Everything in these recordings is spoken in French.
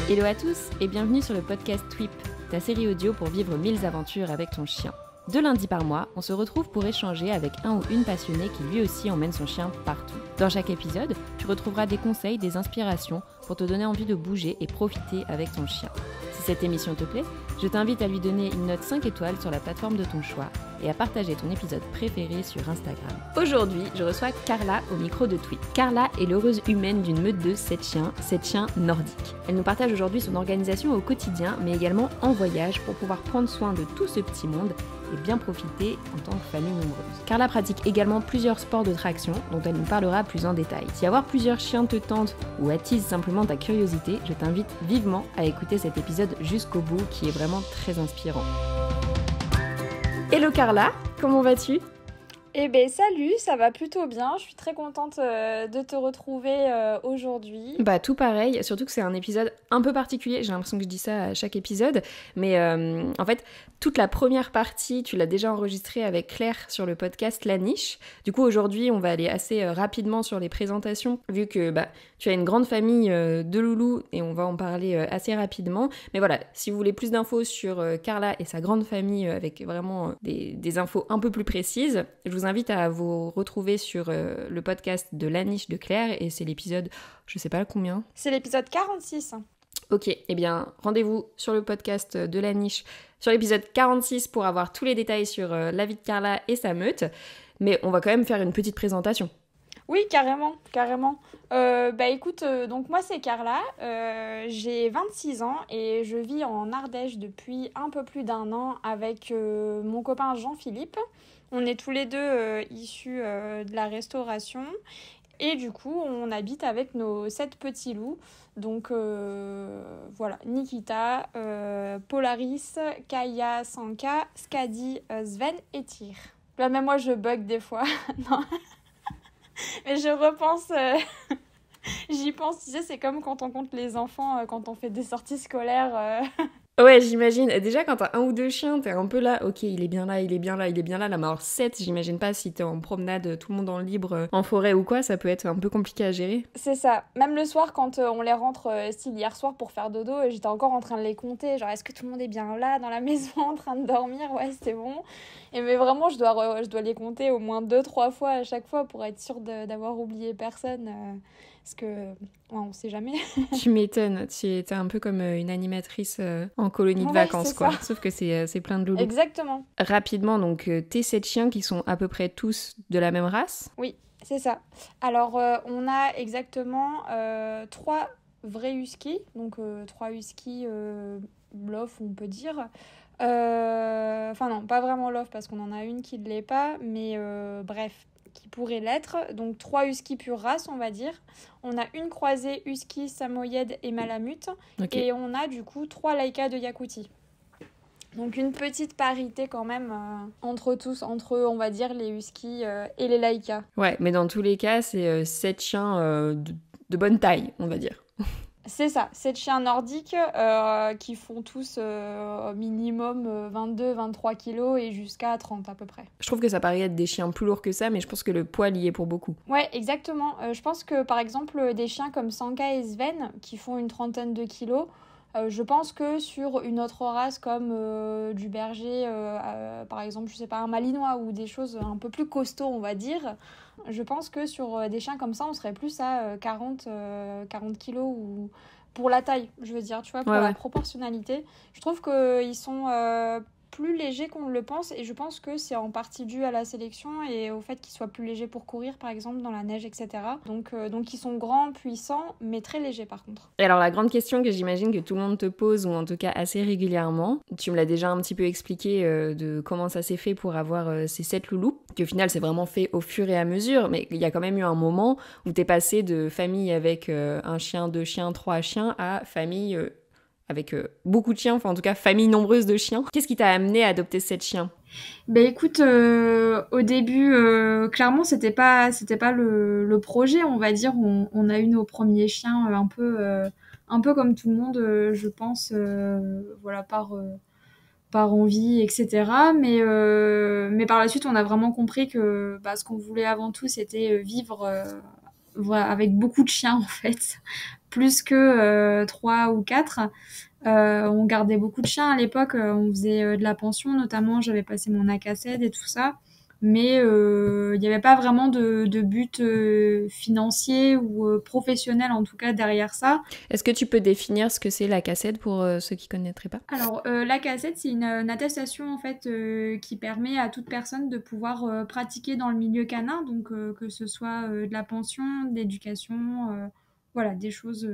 Hello à tous et bienvenue sur le podcast Twip, ta série audio pour vivre 1000 aventures avec ton chien. 2 lundis par mois, on se retrouve pour échanger avec un ou une passionnée qui lui aussi emmène son chien partout. Dans chaque épisode, tu retrouveras des conseils, des inspirations pour te donner envie de bouger et profiter avec ton chien. Si cette émission te plaît, je t'invite à lui donner une note 5 étoiles sur la plateforme de ton choix et à partager ton épisode préféré sur Instagram. Aujourd'hui, je reçois Carla au micro de Twip. Carla est l'heureuse humaine d'une meute de 7 chiens nordiques. Elle nous partage aujourd'hui son organisation au quotidien, mais également en voyage pour pouvoir prendre soin de tout ce petit monde et bien profiter en tant que famille nombreuse. Carla pratique également plusieurs sports de traction dont elle nous parlera plus en détail. Si avoir plusieurs chiens te tente ou attise simplement ta curiosité, je t'invite vivement à écouter cet épisode jusqu'au bout qui est vraiment très inspirant. Hello Carla, comment vas-tu ? Eh ben salut, ça va plutôt bien, je suis très contente de te retrouver aujourd'hui. Bah tout pareil, surtout que c'est un épisode un peu particulier, j'ai l'impression que je dis ça à chaque épisode, mais en fait toute la première partie tu l'as déjà enregistrée avec Claire sur le podcast La Niche. Du coup aujourd'hui on va aller assez rapidement sur les présentations vu que tu as une grande famille de loulous et on va en parler assez rapidement. Mais voilà, si vous voulez plus d'infos sur Carla et sa grande famille avec vraiment des infos un peu plus précises, je vous invite à vous retrouver sur le podcast de La Niche de Claire et c'est l'épisode, je sais pas combien. C'est l'épisode 46. Ok, eh bien rendez-vous sur le podcast de La Niche, sur l'épisode 46 pour avoir tous les détails sur la vie de Carla et sa meute. Mais on va quand même faire une petite présentation. Oui, carrément. Écoute, donc moi c'est Carla, j'ai 26 ans et je vis en Ardèche depuis un peu plus d'1 an avec mon copain Jean-Philippe. On est tous les deux issus de la restauration et du coup on habite avec nos 7 petits loups. Donc voilà, Nikita, Polaris, Kaya, Sanka, Skadi, Sven et Tyr. Là même moi je bug des fois, non. Mais je repense, j'y pense, tu sais, c'est comme quand on compte les enfants, quand on fait des sorties scolaires. Ouais, j'imagine. Déjà, quand t'as 1 ou 2 chiens, t'es un peu là, ok, il est bien là, il est bien là, il est bien là. Là, mais alors 7, j'imagine pas si t'es en promenade, tout le monde en libre, en forêt ou quoi, ça peut être un peu compliqué à gérer. C'est ça. Même le soir, quand on les rentre, style hier soir pour faire dodo, j'étais encore en train de les compter. Genre, est-ce que tout le monde est bien là, dans la maison, en train de dormir ? Ouais, c'est bon. Mais vraiment, je dois les compter au moins 2-3 fois à chaque fois pour être sûre d'avoir oublié personne. Parce que, ouais, on sait jamais. Tu m'étonnes, tu étais un peu comme une animatrice en colonie de Ouais, vacances, quoi. ça. Sauf que c'est plein de loulous. Exactement. Rapidement, donc, tes 7 chiens qui sont à peu près tous de la même race ? Oui, c'est ça. Alors, on a exactement 3 vrais huskies. Donc, 3 huskies lof, on peut dire. Enfin, non, pas vraiment lof parce qu'on en a une qui ne l'est pas. Mais bref, qui pourrait l'être. Donc 3 huskies pure race, on va dire. On a une croisée husky, samoyède et malamute. Okay. Et on a du coup 3 laïkas de Yakoutie. Donc une petite parité quand même entre eux, on va dire, les huskies et les laïkas. Ouais, mais dans tous les cas, c'est 7 chiens de bonne taille, on va dire. C'est ça, 7 chiens nordiques qui font tous minimum 22-23 kilos et jusqu'à 30 à peu près. Je trouve que ça paraît être des chiens plus lourds que ça, mais je pense que le poids y est pour beaucoup. Ouais, exactement. Je pense que par exemple, des chiens comme Sanka et Sven, qui font une 30aine de kilos, je pense que sur une autre race comme du berger, par exemple, je sais pas, un malinois ou des choses un peu plus costauds, on va dire, je pense que sur des chiens comme ça, on serait plus à 40 kilos ou pour la taille, je veux dire, tu vois, pour la proportionnalité. Je trouve qu'ils sont plus légers qu'on le pense et je pense que c'est en partie dû à la sélection et au fait qu'ils soient plus légers pour courir, par exemple, dans la neige, etc. Donc ils sont grands, puissants, mais très légers par contre. Et alors la grande question que j'imagine que tout le monde te pose, ou en tout cas assez régulièrement, tu me l'as déjà un petit peu expliqué de comment ça s'est fait pour avoir ces 7 loulous, qu'au final c'est vraiment fait au fur et à mesure, mais il y a quand même eu un moment où t'es passé de famille avec 1 chien, 2 chiens, 3 chiens à famille... avec beaucoup de chiens, enfin en tout cas famille nombreuse de chiens. Qu'est-ce qui t'a amené à adopter 7 chiens ? Ben écoute, au début, clairement c'était pas le projet, on va dire. On a eu nos premiers chiens un peu comme tout le monde, je pense, voilà, par envie, etc. Mais par la suite, on a vraiment compris que ce qu'on voulait avant tout, c'était vivre voilà, avec beaucoup de chiens en fait, plus que 3 ou 4. On gardait beaucoup de chiens à l'époque, on faisait de la pension notamment, j'avais passé mon ACACED et tout ça, mais il n'y avait pas vraiment de but financier ou professionnel en tout cas derrière ça. Est-ce que tu peux définir ce que c'est la cassette pour ceux qui connaîtraient pas? Alors l'ACACED c'est une attestation en fait qui permet à toute personne de pouvoir pratiquer dans le milieu canin, donc que ce soit de la pension, de l'éducation, voilà, des choses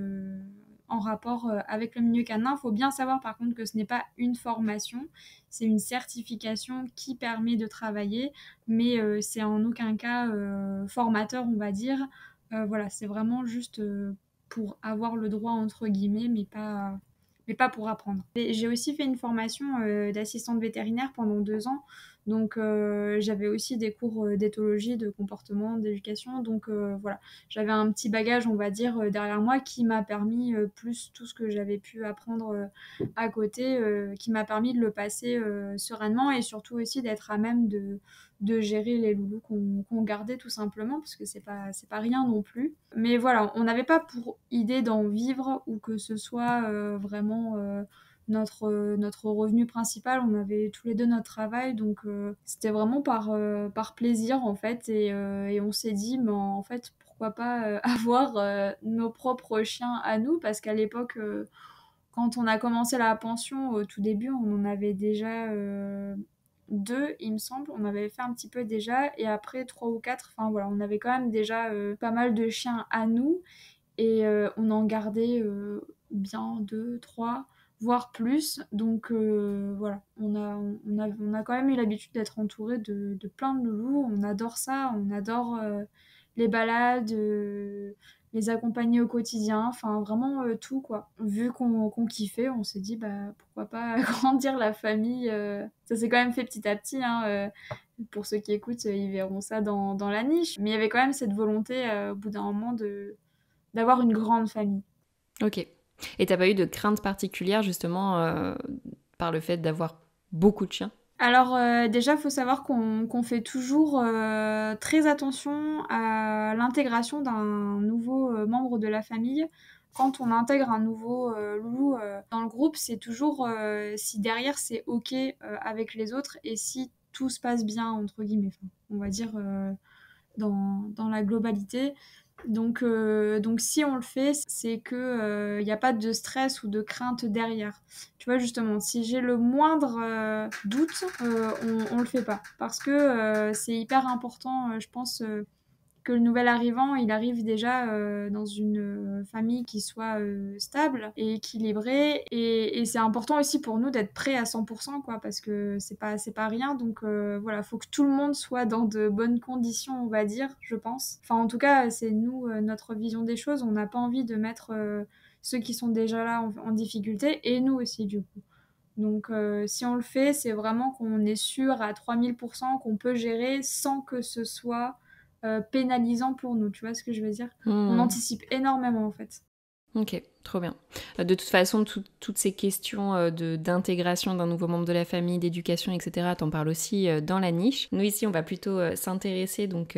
en rapport avec le milieu canin. Il faut bien savoir par contre que ce n'est pas une formation, c'est une certification qui permet de travailler, mais c'est en aucun cas formateur, on va dire. Voilà, c'est vraiment juste pour avoir le droit entre guillemets, mais pas pour apprendre. Et j'ai aussi fait une formation d'assistante vétérinaire pendant 2 ans. Donc j'avais aussi des cours d'éthologie, de comportement, d'éducation. Donc voilà, j'avais un petit bagage, on va dire, derrière moi qui m'a permis, plus tout ce que j'avais pu apprendre à côté, qui m'a permis de le passer sereinement et surtout aussi d'être à même de gérer les loulous qu'on gardait tout simplement, parce que c'est pas rien non plus. Mais voilà, on n'avait pas pour idée d'en vivre ou que ce soit vraiment notre revenu principal. On avait tous les deux notre travail, donc c'était vraiment par plaisir en fait. Et on s'est dit, mais en fait, pourquoi pas avoir nos propres chiens à nous, parce qu'à l'époque, quand on a commencé la pension, au tout début, on en avait déjà 2, il me semble. On avait fait un petit peu déjà, et après 3 ou 4. Enfin voilà, on avait quand même déjà pas mal de chiens à nous, et on en gardait bien 2, 3, voire plus. Donc voilà, on a quand même eu l'habitude d'être entouré de plein de loulous. On adore ça, on adore les balades, les accompagner au quotidien, enfin vraiment tout quoi. Vu qu'on kiffait, on s'est dit bah pourquoi pas agrandir la famille. Ça s'est quand même fait petit à petit, hein, pour ceux qui écoutent, ils verront ça dans la niche. Mais il y avait quand même cette volonté au bout d'un moment d'avoir une grande famille. Ok. Et t'as pas eu de crainte particulière justement par le fait d'avoir beaucoup de chiens? Alors déjà, il faut savoir qu'on fait toujours très attention à l'intégration d'un nouveau membre de la famille. Quand on intègre un nouveau loulou dans le groupe, c'est toujours si derrière c'est OK avec les autres et si tout se passe bien, entre guillemets, enfin, on va dire dans la globalité. Donc si on le fait, c'est que y a pas de stress ou de crainte derrière. Tu vois, justement, si j'ai le moindre doute, on le fait pas. Parce que c'est hyper important, je pense, que le nouvel arrivant, il arrive déjà dans une famille qui soit stable et équilibrée. Et c'est important aussi pour nous d'être prêts à 100%, quoi, parce que c'est pas rien. Donc voilà, faut que tout le monde soit dans de bonnes conditions, on va dire, je pense. Enfin, en tout cas, c'est nous, notre vision des choses. On n'a pas envie de mettre ceux qui sont déjà là en difficulté, et nous aussi, du coup. Donc, si on le fait, c'est vraiment qu'on est sûr à 3000% qu'on peut gérer sans que ce soit pénalisant pour nous. Tu vois ce que je veux dire? On anticipe énormément, en fait. Ok, trop bien. De toute façon, toutes ces questions d'intégration d'un nouveau membre de la famille, d'éducation, etc., t'en parles aussi dans la niche. Nous, ici, on va plutôt s'intéresser donc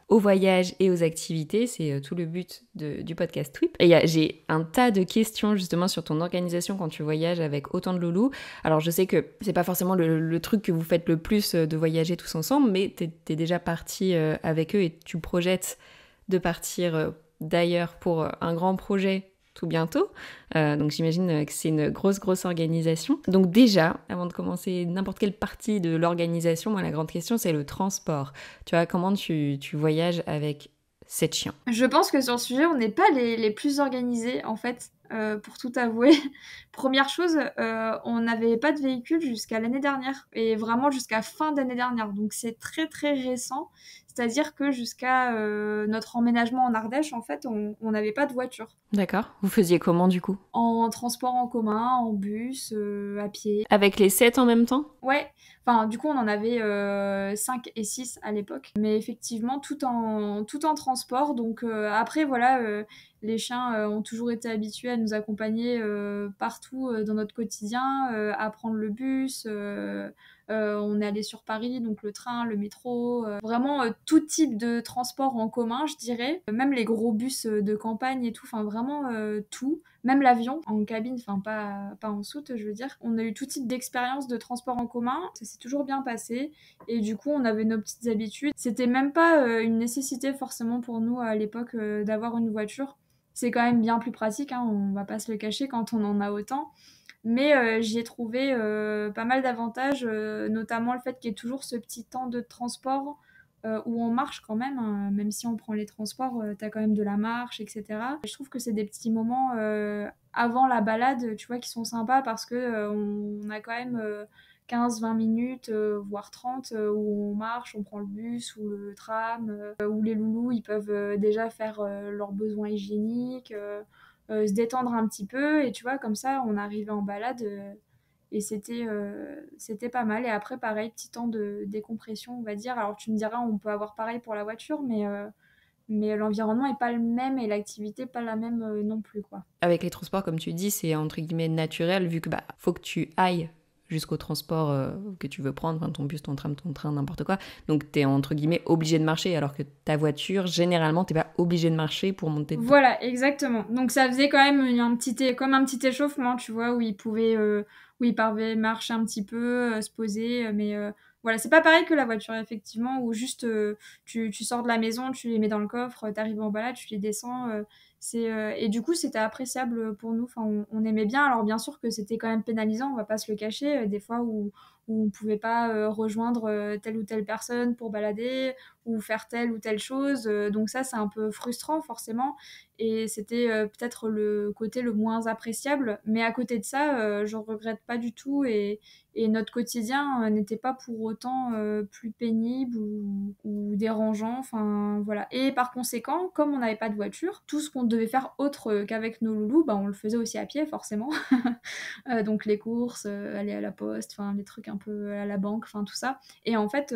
au voyage et aux activités. C'est tout le but du podcast Twip. Et j'ai un tas de questions justement sur ton organisation quand tu voyages avec autant de loulous. Alors, je sais que c'est pas forcément le truc que vous faites le plus de voyager tous ensemble, mais t'es déjà parti avec eux et tu projettes de partir d'ailleurs pour un grand projet tout bientôt. Donc j'imagine que c'est une grosse organisation. Donc déjà, avant de commencer n'importe quelle partie de l'organisation, moi la grande question c'est le transport. Tu vois, comment tu voyages avec 7 chiens? Je pense que sur ce sujet, on n'est pas les plus organisés, en fait, pour tout avouer. Première chose, on n'avait pas de véhicule jusqu'à l'année dernière, et vraiment jusqu'à fin d'année dernière. Donc c'est très très récent. C'est-à-dire que jusqu'à notre emménagement en Ardèche, en fait, on n'avait pas de voiture. D'accord. Vous faisiez comment du coup? En transport en commun, en bus, à pied. Avec les 7 en même temps? Ouais, enfin du coup on en avait 5 et 6 à l'époque, mais effectivement tout en transport. Donc après voilà, les chiens ont toujours été habitués à nous accompagner partout dans notre quotidien, à prendre le bus, On est allé sur Paris, donc le train, le métro, vraiment tout type de transport en commun, je dirais. Même les gros bus de campagne et tout, enfin vraiment tout. Même l'avion en cabine, enfin pas en soute, je veux dire. On a eu tout type d'expérience de transport en commun. Ça s'est toujours bien passé. Et du coup, on avait nos petites habitudes. C'était même pas une nécessité forcément pour nous à l'époque d'avoir une voiture. C'est quand même bien plus pratique, hein, on va pas se le cacher quand on en a autant. Mais j'y ai trouvé pas mal d'avantages, notamment le fait qu'il y ait toujours ce petit temps de transport où on marche quand même, hein, même si on prend les transports, t'as quand même de la marche, etc. Je trouve que c'est des petits moments avant la balade, tu vois, qui sont sympas parce que on a quand même 15-20 minutes, voire 30, où on marche, on prend le bus ou le tram, où les loulous, ils peuvent déjà faire leurs besoins hygiéniques, se détendre un petit peu, et tu vois, comme ça, on arrivait en balade, et c'était pas mal. Et après, pareil, petit temps de décompression, on va dire. Alors, tu me diras, on peut avoir pareil pour la voiture, mais l'environnement est pas le même et l'activité pas la même non plus, quoi. Avec les transports, comme tu dis, c'est entre guillemets naturel, vu que faut que tu ailles jusqu'au transport que tu veux prendre, enfin, ton bus, ton tram, ton train, n'importe quoi. Donc t'es entre guillemets obligé de marcher, alors que ta voiture, généralement, t'es pas obligé de marcher pour monter dedans. Voilà, exactement. Donc ça faisait quand même comme un petit échauffement, tu vois, où il pouvait marcher un petit peu, se poser, mais voilà, c'est pas pareil que la voiture, effectivement, où juste tu sors de la maison, tu les mets dans le coffre, t'arrives en balade, tu les descends, et du coup, c'était appréciable pour nous, enfin, on aimait bien. Alors bien sûr que c'était quand même pénalisant, on va pas se le cacher, des fois où on pouvait pas rejoindre telle ou telle personne pour balader, ou faire telle ou telle chose, donc ça, c'est un peu frustrant, forcément. Et c'était peut-être le côté le moins appréciable, mais à côté de ça, je regrette pas du tout, et notre quotidien n'était pas pour autant plus pénible ou dérangeant, enfin voilà. Et par conséquent, comme on n'avait pas de voiture, tout ce qu'on devait faire autre qu'avec nos loulous, bah, on le faisait aussi à pied, forcément. Donc les courses, aller à la poste, enfin les trucs un peu à la banque, enfin tout ça. Et en fait,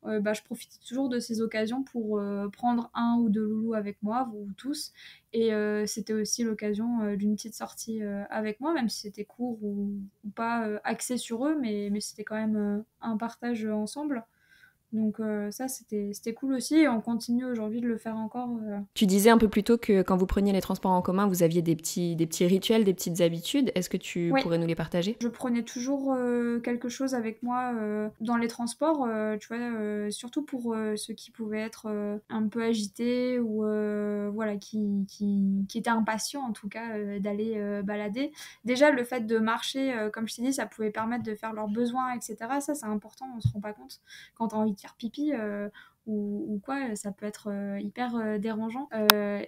bah, je profitais toujours de ces occasions pour prendre un ou deux loulous avec moi, ou tous. Et c'était aussi l'occasion d'une petite sortie avec moi, même si c'était court ou pas axé sur eux, mais c'était quand même un partage ensemble. Donc ça, c'était cool aussi, et on continue aujourd'hui de le faire encore. Tu disais un peu plus tôt que quand vous preniez les transports en commun, vous aviez des petits rituels, des petites habitudes. Est-ce que tu Oui. pourrais nous les partager ? Je prenais toujours quelque chose avec moi dans les transports, tu vois, surtout pour ceux qui pouvaient être un peu agités, ou voilà, qui étaient impatients en tout cas d'aller balader. Déjà, le fait de marcher, comme je t'ai dit, ça pouvait permettre de faire leurs besoins, etc. Ça, c'est important, on se rend pas compte. Quand t'as envie de faire pipi, ou quoi, ça peut être hyper dérangeant,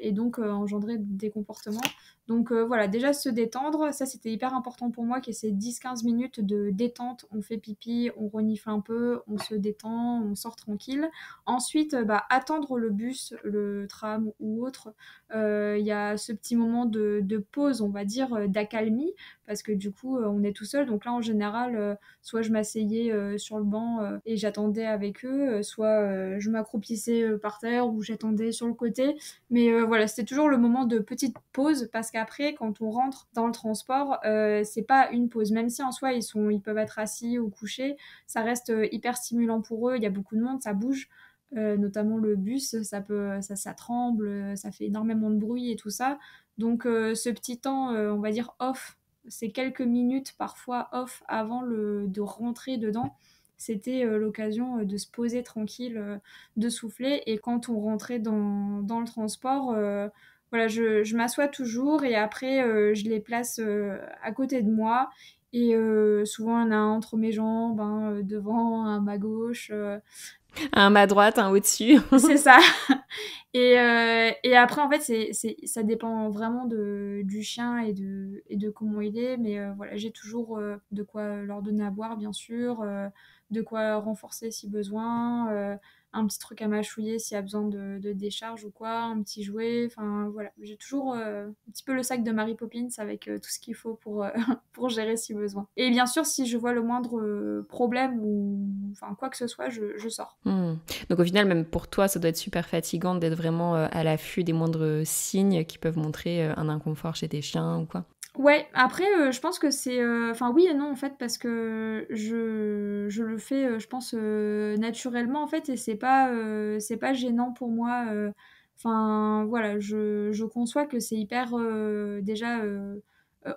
et donc engendrer des comportements. Donc voilà, déjà se détendre, ça c'était hyper important pour moi, qu'il y ait ces 10-15 minutes de détente, on fait pipi, on renifle un peu, on se détend, on sort tranquille. Ensuite, attendre le bus, le tram ou autre, il y a ce petit moment de pause, on va dire, d'accalmie, parce que du coup on est tout seul. Donc là, en général, soit je m'asseyais sur le banc et j'attendais avec eux, soit je m'accroupissais par terre, ou j'attendais sur le côté. Mais voilà, c'était toujours le moment de petite pause, parce qu'après, quand on rentre dans le transport, c'est pas une pause. Même si en soi, ils peuvent être assis ou couchés, ça reste hyper stimulant pour eux. Il y a beaucoup de monde, ça bouge. Notamment le bus, ça tremble, ça fait énormément de bruit et tout ça. Donc ce petit temps, on va dire off, c'est quelques minutes parfois off avant de rentrer dedans. C'était l'occasion de se poser tranquille, de souffler. Et quand on rentrait dans le transport, voilà, je m'assois toujours, et après je les place à côté de moi. Et souvent, il y en a un entre mes jambes, un devant, un à ma gauche. Un à droite, un au-dessus. C'est ça. Et après, en fait, ça dépend vraiment du chien et de comment il est. Mais voilà, j'ai toujours de quoi leur donner à boire, bien sûr, de quoi renforcer si besoin, un petit truc à mâchouiller s'il y a besoin de décharge ou quoi, un petit jouet. Enfin, voilà, j'ai toujours un petit peu le sac de Mary Poppins avec tout ce qu'il faut pour, pour gérer si besoin. Et bien sûr, si je vois le moindre problème ou enfin, quoi que ce soit, je sors. Donc au final, même pour toi, ça doit être super fatigant d'être vraiment à l'affût des moindres signes qui peuvent montrer un inconfort chez tes chiens ou quoi. Ouais, après, je pense que c'est, enfin oui et non en fait parce que je le fais, je pense, naturellement en fait et c'est pas gênant pour moi, enfin voilà, je conçois que c'est hyper, déjà,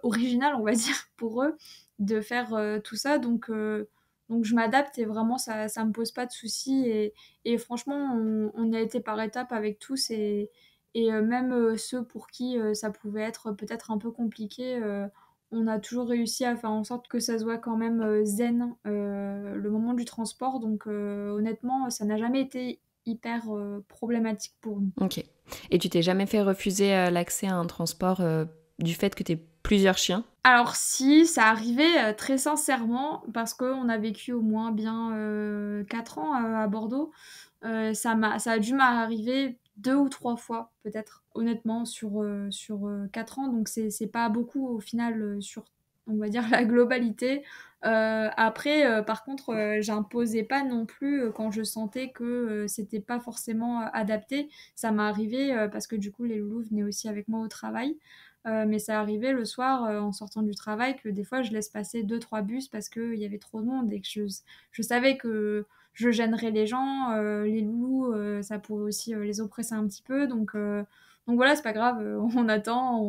original on va dire pour eux de faire, tout ça donc je m'adapte et vraiment ça me pose pas de soucis et franchement on y a été par étapes avec tous et même, ceux pour qui, ça pouvait être peut-être un peu compliqué, on a toujours réussi à faire en sorte que ça se voit quand même, zen, le moment du transport donc honnêtement, ça n'a jamais été hyper, problématique pour nous. Ok. Et tu t'es jamais fait refuser l'accès à un transport du fait que t'aies plusieurs chiens? Alors si, ça arrivait, très sincèrement parce qu'on a vécu au moins bien, 4 ans, à Bordeaux. Ça a dû m'arriver 2 ou 3 fois peut-être, honnêtement sur 4 ans donc c'est pas beaucoup au final, sur on va dire la globalité. Après, par contre, j'imposais pas non plus, quand je sentais que, c'était pas forcément, adapté. Ça m'est arrivé, parce que du coup les loulous venaient aussi avec moi au travail. Mais ça arrivait le soir, en sortant du travail que des fois je laisse passer deux trois bus parce qu'il y avait trop de monde et que je savais que je gênerais les gens, les loulous, ça pourrait aussi, les oppresser un petit peu donc voilà, c'est pas grave, on attend,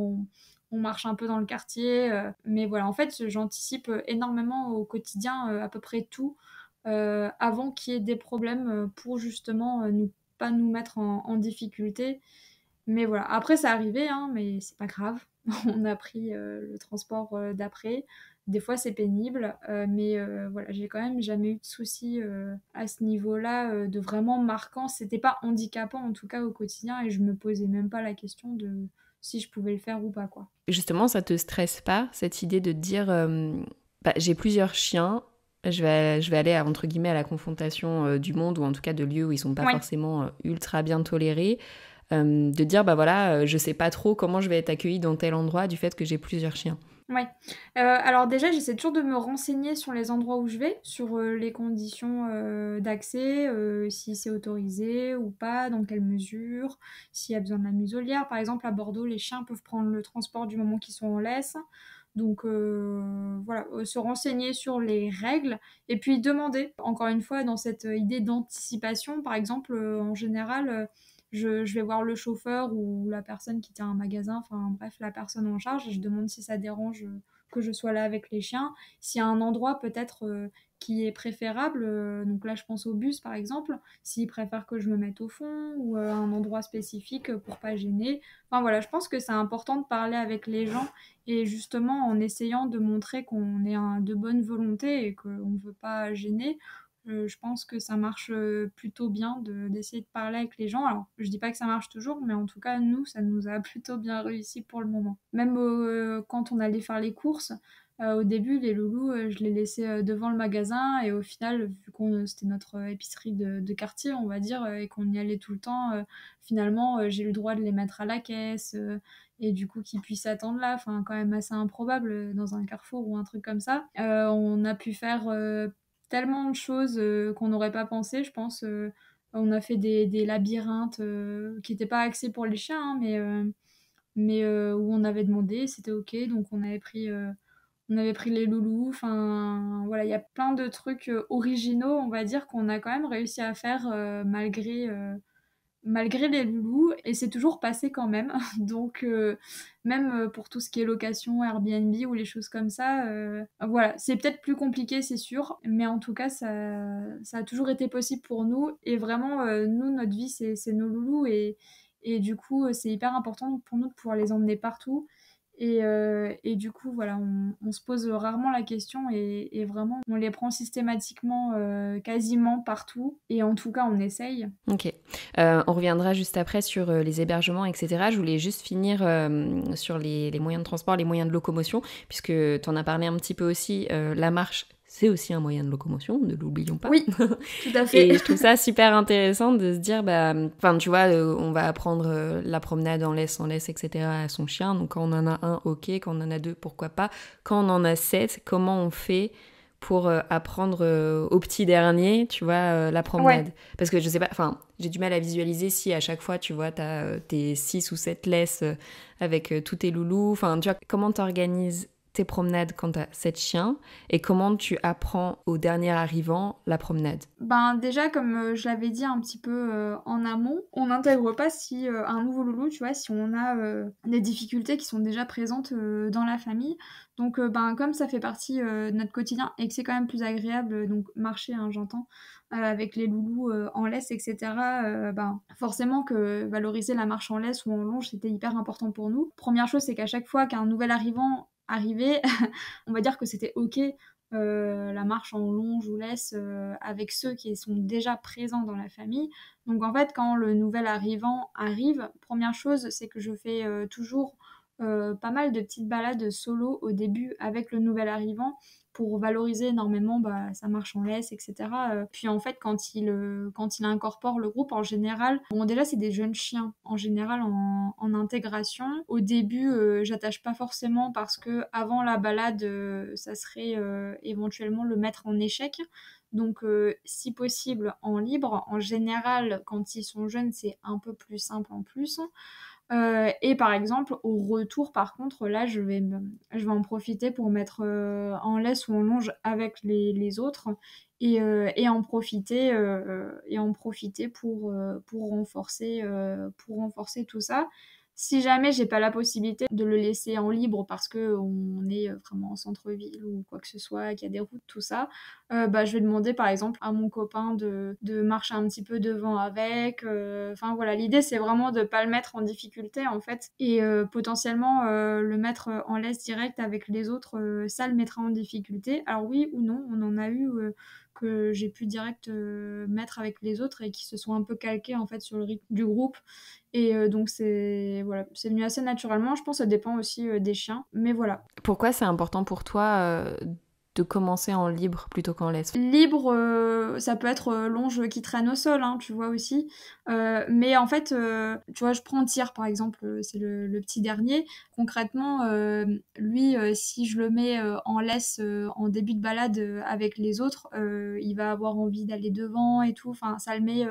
on marche un peu dans le quartier, mais voilà, en fait, j'anticipe, énormément au quotidien, à peu près tout, avant qu'il y ait des problèmes, pour justement, pas nous mettre en difficulté. Mais voilà, après c'est arrivé, hein, mais c'est pas grave. On a pris, le transport, d'après. Des fois c'est pénible, mais voilà, j'ai quand même jamais eu de soucis, à ce niveau-là, de vraiment marquant. C'était pas handicapant en tout cas au quotidien et je me posais même pas la question de si je pouvais le faire ou pas, quoi. Justement, ça te stresse pas, cette idée de te dire bah, j'ai plusieurs chiens, je vais aller entre guillemets à la confrontation du monde ou en tout cas de lieux où ils sont pas Ouais. forcément ultra bien tolérés, de dire bah voilà, je sais pas trop comment je vais être accueillie dans tel endroit du fait que j'ai plusieurs chiens. Ouais. Alors déjà, j'essaie toujours de me renseigner sur les endroits où je vais, sur, les conditions, d'accès, si c'est autorisé ou pas, dans quelle mesure, s'il y a besoin de la muselière. Par exemple, à Bordeaux, les chiens peuvent prendre le transport du moment qu'ils sont en laisse. Donc voilà, se renseigner sur les règles et puis demander. Encore une fois, dans cette, idée d'anticipation, par exemple, en général, je vais voir le chauffeur ou la personne qui tient un magasin, enfin bref, la personne en charge, et je demande si ça dérange que je sois là avec les chiens. S'il y a un endroit peut-être qui est préférable, donc là je pense au bus par exemple, s'ils préfèrent que je me mette au fond ou un endroit spécifique pour pas gêner. Enfin voilà, je pense que c'est important de parler avec les gens et justement en essayant de montrer qu'on est de bonne volonté et qu'on ne veut pas gêner. Je pense que ça marche plutôt bien d'essayer de parler avec les gens. Alors, je dis pas que ça marche toujours, mais en tout cas, nous, ça nous a plutôt bien réussi pour le moment. Même quand on allait faire les courses, au début, les loulous, je les laissais devant le magasin et au final, vu qu'on c'était notre épicerie de quartier, on va dire, et qu'on y allait tout le temps, finalement, j'ai eu le droit de les mettre à la caisse et du coup qu'ils puissent attendre là, enfin quand même assez improbable dans un carrefour ou un truc comme ça. On a pu faire tellement de choses qu'on n'aurait pas pensé, je pense. On a fait des labyrinthes qui n'étaient pas axés pour les chiens, hein, mais où on avait demandé, c'était OK, donc on avait pris les loulous. Enfin, voilà, il y a plein de trucs originaux, on va dire, qu'on a quand même réussi à faire malgré les loulous et c'est toujours passé quand même. Donc même pour tout ce qui est location, Airbnb ou les choses comme ça, voilà, c'est peut-être plus compliqué, c'est sûr, mais en tout cas, ça a toujours été possible pour nous et vraiment, nous, notre vie, c'est nos loulous et du coup, c'est hyper important pour nous de pouvoir les emmener partout et du coup, voilà, on se pose rarement la question et vraiment, on les prend systématiquement, quasiment partout et en tout cas, on essaye. Ok. On reviendra juste après sur les hébergements, etc. Je voulais juste finir sur les moyens de transport, les moyens de locomotion, puisque tu en as parlé un petit peu aussi. La marche, c'est aussi un moyen de locomotion, ne l'oublions pas. Oui, tout à fait. Et je trouve ça super intéressant de se dire, enfin, tu vois, on va apprendre la promenade en laisse, etc. à son chien. Donc quand on en a un, ok. Quand on en a deux, pourquoi pas. Quand on en a 7, comment on fait pour apprendre au petit dernier, tu vois, la promenade. Ouais. Parce que je sais pas, enfin, j'ai du mal à visualiser si à chaque fois, tu vois, t'as tes 6 ou 7 laisses avec tous tes loulous. Enfin, tu vois, comment t'organises tes promenades quand t'as 7 chiens et comment tu apprends au dernier arrivant la promenade? Ben déjà, comme je l'avais dit un petit peu en amont, on n'intègre pas si un nouveau loulou, tu vois, si on a des difficultés qui sont déjà présentes dans la famille. Donc, ben comme ça fait partie de notre quotidien et que c'est quand même plus agréable, donc marcher, hein, j'entends, avec les loulous en laisse, etc. Ben forcément que valoriser la marche en laisse ou en longe, c'était hyper important pour nous. Première chose, c'est qu'à chaque fois qu'un nouvel arrivant arrivait, on va dire que c'était ok la marche en longe ou laisse avec ceux qui sont déjà présents dans la famille. Donc en fait, quand le nouvel arrivant arrive, première chose, c'est que je fais toujours pas mal de petites balades solo au début avec le nouvel arrivant pour valoriser énormément sa marche en laisse, etc. Puis en fait, quand il incorpore le groupe, en général, bon déjà c'est des jeunes chiens, en général en intégration. Au début, j'attache pas forcément parce que avant la balade, ça serait éventuellement le mettre en échec. Donc si possible en libre. En général, quand ils sont jeunes, c'est un peu plus simple en plus. Et par exemple, au retour, par contre, là, je vais en profiter pour mettre en laisse ou en longe avec les autres et en profiter pour renforcer tout ça. Si jamais j'ai pas la possibilité de le laisser en libre parce que on est vraiment en centre-ville ou quoi que ce soit, qu'il y a des routes, tout ça, je vais demander par exemple à mon copain de marcher un petit peu devant avec. Enfin voilà, l'idée c'est vraiment de pas le mettre en difficulté en fait et potentiellement le mettre en laisse directe avec les autres, ça le mettra en difficulté. Alors oui ou non, on en a eu que j'ai pu direct mettre avec les autres et qui se sont un peu calqués en fait sur le rythme du groupe et donc c'est voilà, c'est venu assez naturellement. Je pense que ça dépend aussi des chiens, mais voilà. Pourquoi c'est important pour toi de commencer en libre plutôt qu'en laisse? Libre, ça peut être longe qui traîne au sol, hein, tu vois aussi. Mais en fait, tu vois, je prends Tir par exemple, c'est le petit dernier. Concrètement, lui, si je le mets en laisse en début de balade avec les autres, il va avoir envie d'aller devant et tout. Enfin, ça le met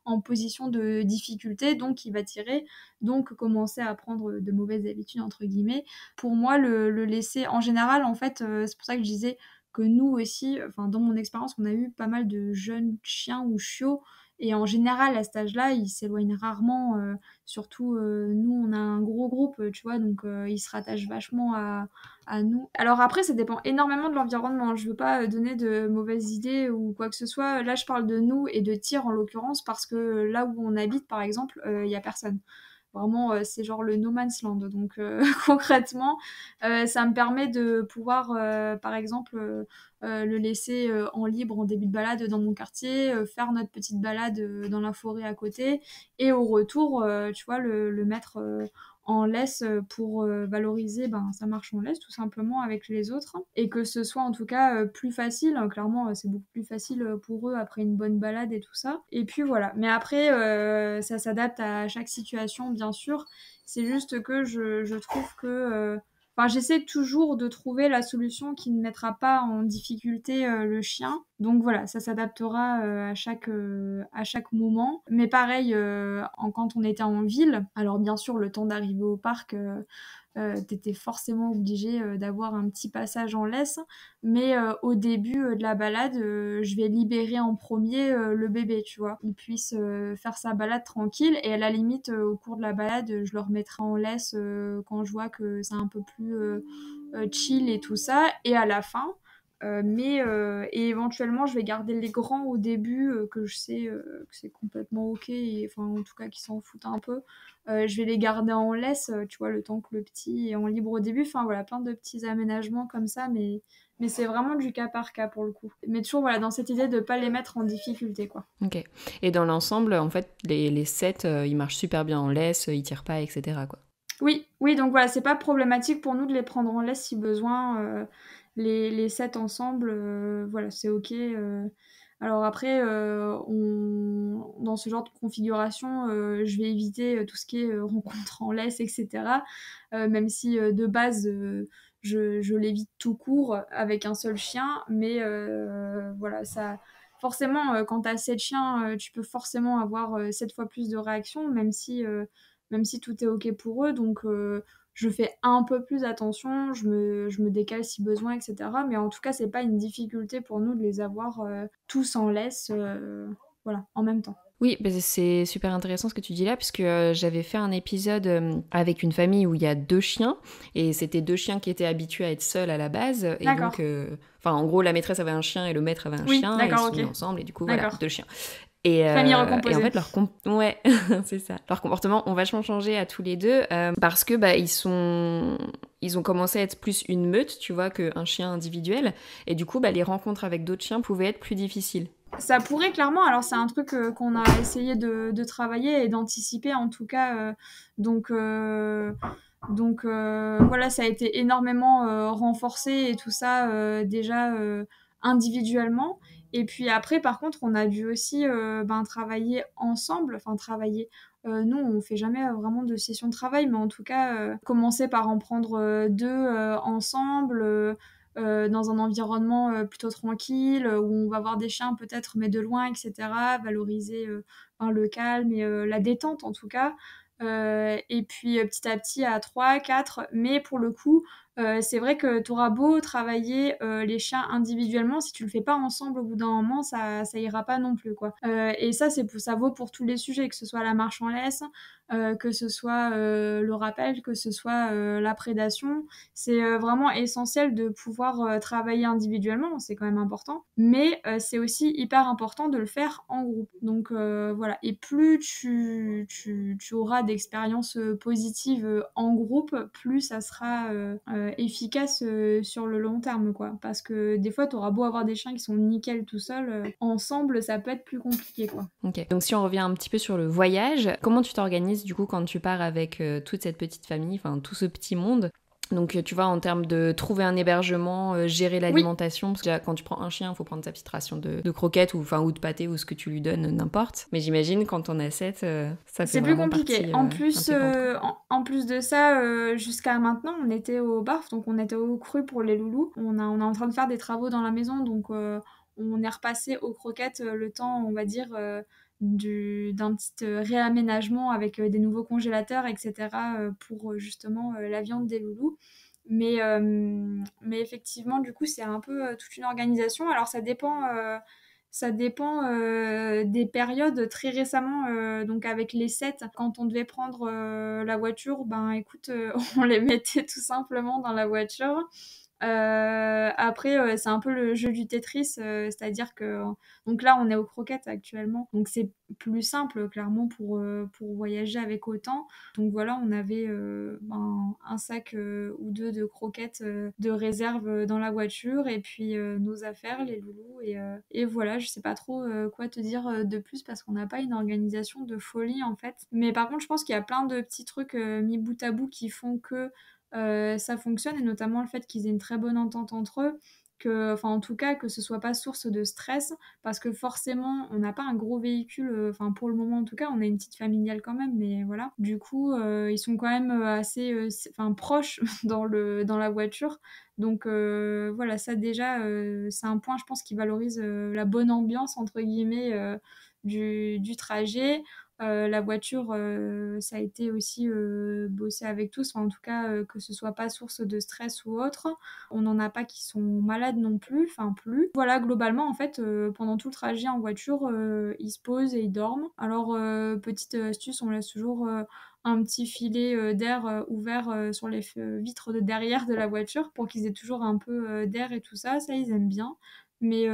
en position de difficulté, donc il va tirer, donc commencer à prendre de mauvaises habitudes, entre guillemets. Pour moi, le laisser, en général, en fait, c'est pour ça que je disais que nous aussi, enfin dans mon expérience, on a eu pas mal de jeunes chiens ou chiots et en général à cet âge-là, ils s'éloignent rarement. Surtout nous, on a un gros groupe, tu vois, donc ils se rattachent vachement à nous. Alors après, ça dépend énormément de l'environnement. Je veux pas donner de mauvaises idées ou quoi que ce soit. Là, je parle de nous et de Tir en l'occurrence parce que là où on habite, par exemple, il y a personne. Vraiment, c'est genre le no man's land. Donc concrètement, ça me permet de pouvoir, par exemple, le laisser en libre en début de balade dans mon quartier, faire notre petite balade dans la forêt à côté, et au retour, tu vois, le mettre en laisse pour valoriser sa marche en laisse tout simplement avec les autres et que ce soit en tout cas plus facile. Clairement, c'est beaucoup plus facile pour eux après une bonne balade et tout ça. Et puis voilà. Mais après, ça s'adapte à chaque situation, bien sûr. C'est juste que je trouve que enfin, j'essaie toujours de trouver la solution qui ne mettra pas en difficulté le chien. Donc voilà, ça s'adaptera à chaque moment. Mais pareil, quand on était en ville, alors bien sûr, le temps d'arriver au parc, t'étais forcément obligé d'avoir un petit passage en laisse. Mais au début de la balade, je vais libérer en premier le bébé, tu vois. Il puisse faire sa balade tranquille et à la limite, au cours de la balade, je le remettrai en laisse quand je vois que c'est un peu plus chill et tout ça. Et à la fin, et éventuellement, je vais garder les grands au début, que je sais que c'est complètement ok, et, enfin en tout cas qui s'en foutent un peu. Je vais les garder en laisse, tu vois, le temps que le petit est en libre au début. Enfin voilà, plein de petits aménagements comme ça, mais c'est vraiment du cas par cas pour le coup. Mais toujours voilà, dans cette idée de pas les mettre en difficulté, quoi. Ok. Et dans l'ensemble, en fait, les 7, ils marchent super bien en laisse, ils tirent pas, etc., quoi. Oui, oui, donc voilà, c'est pas problématique pour nous de les prendre en laisse si besoin. Les 7 ensemble, voilà, c'est ok. Alors après, dans ce genre de configuration, je vais éviter tout ce qui est rencontre en laisse, etc. Même si de base, je l'évite tout court avec un seul chien, mais voilà, ça... Forcément, quand tu as 7 chiens, tu peux forcément avoir 7 fois plus de réactions, même si tout est OK pour eux. Donc, je fais un peu plus attention, je me décale si besoin, etc. Mais en tout cas, c'est pas une difficulté pour nous de les avoir tous en laisse, voilà, en même temps. Oui, bah c'est super intéressant ce que tu dis là, puisque j'avais fait un épisode avec une famille où il y a 2 chiens, et c'était 2 chiens qui étaient habitués à être seuls à la base, et donc, D'accord. enfin, en gros, la maîtresse avait un chien et le maître avait un Oui, chien, et ils d'accord, se sont OK. mis ensemble, et du coup, voilà, D'accord. 2 chiens. Et, Famille et en recomposée. fait, ouais, c'est ça. Leurs comportements ont vachement changé à tous les deux, parce que bah, ils ont commencé à être plus une meute, tu vois, qu'un chien individuel, et du coup, bah, les rencontres avec d'autres chiens pouvaient être plus difficiles. Ça pourrait clairement, alors c'est un truc qu'on a essayé de travailler et d'anticiper en tout cas. Donc, euh, voilà, ça a été énormément renforcé et tout ça déjà individuellement. Et puis après, par contre, on a dû aussi travailler ensemble, enfin travailler. Nous, on fait jamais vraiment de session de travail, mais en tout cas, commencer par en prendre deux ensemble. Dans un environnement plutôt tranquille, où on va voir des chiens peut-être mais de loin, etc. Valoriser le calme et la détente en tout cas. Et puis petit à petit à 3 4 mais pour le coup, c'est vrai que tu auras beau travailler les chiens individuellement, si tu le fais pas ensemble au bout d'un moment, ça ira pas non plus, quoi. Et ça, ça vaut pour tous les sujets, que ce soit la marche en laisse, que ce soit le rappel, que ce soit la prédation. C'est vraiment essentiel de pouvoir travailler individuellement, c'est quand même important, mais c'est aussi hyper important de le faire en groupe. Donc voilà, et plus tu auras d'expériences positives en groupe, plus ça sera efficace sur le long terme, quoi. Parce que des fois, tu auras beau avoir des chiens qui sont nickel tout seuls, ensemble, ça peut être plus compliqué, quoi. Ok. Donc si on revient un petit peu sur le voyage, comment tu t'organises du coup quand tu pars avec toute cette petite famille, enfin tout ce petit monde? Donc tu vois, en termes de trouver un hébergement, gérer Oui, l'alimentation, parce que déjà, quand tu prends un chien, il faut prendre sa petite ration de croquettes ou de pâté ou ce que tu lui donnes, n'importe. Mais j'imagine quand on a 7, ça fait c'est plus vraiment compliqué. partie En plus, intégrante, quoi. en plus de ça, jusqu'à maintenant, on était au BARF, donc on était au cru pour les loulous. On est en train de faire des travaux dans la maison, donc on est repassé aux croquettes le temps, on va dire, d'un petit réaménagement avec des nouveaux congélateurs, etc., pour justement la viande des loulous. Mais effectivement, du coup, c'est un peu toute une organisation. Alors, ça dépend des périodes. Très récemment, donc avec les 7, quand on devait prendre la voiture, ben écoute, on les mettait tout simplement dans la voiture. Après, c'est un peu le jeu du Tetris, c'est-à-dire que donc là, on est aux croquettes actuellement, donc c'est plus simple clairement pour voyager avec autant. Donc voilà, on avait un sac ou deux de croquettes de réserve dans la voiture et puis nos affaires, les loulous et voilà, je sais pas trop quoi te dire de plus parce qu'on n'a pas une organisation de folie en fait. Mais par contre, je pense qu'il y a plein de petits trucs mis bout à bout qui font que ça fonctionne et notamment le fait qu'ils aient une très bonne entente entre eux, que, enfin en tout cas que ce soit pas source de stress parce que forcément on n'a pas un gros véhicule, enfin pour le moment en tout cas on a une petite familiale quand même mais voilà du coup ils sont quand même assez enfin proches dans la voiture donc voilà ça déjà c'est un point je pense qui valorise la bonne ambiance entre guillemets du trajet. La voiture, ça a été aussi bossé avec tous, enfin, en tout cas que ce soit pas source de stress ou autre. On n'en a pas qui sont malades non plus, enfin plus. Voilà, globalement, en fait, pendant tout le trajet en voiture, ils se posent et ils dorment. Alors, petite astuce, on laisse toujours un petit filet d'air ouvert sur les vitres de derrière de la voiture pour qu'ils aient toujours un peu d'air et tout ça. Ça, ils aiment bien. Mais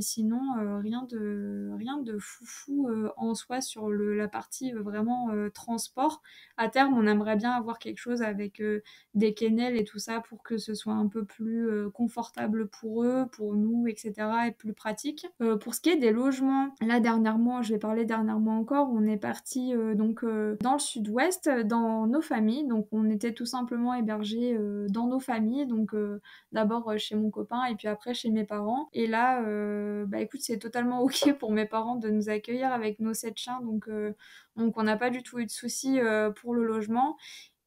sinon, rien de foufou en soi sur la partie vraiment transport. À terme, on aimerait bien avoir quelque chose avec des kennels et tout ça pour que ce soit un peu plus confortable pour eux, pour nous, etc. et plus pratique. Pour ce qui est des logements, là dernièrement, je vais parler dernièrement encore, on est parti dans le sud-ouest, dans nos familles. Donc on était tout simplement hébergés dans nos familles. Donc d'abord chez mon copain et puis après chez mes parents. Et là, bah écoute, c'est totalement ok pour mes parents de nous accueillir avec nos 7 chiens. Donc Donc on n'a pas du tout eu de soucis pour le logement.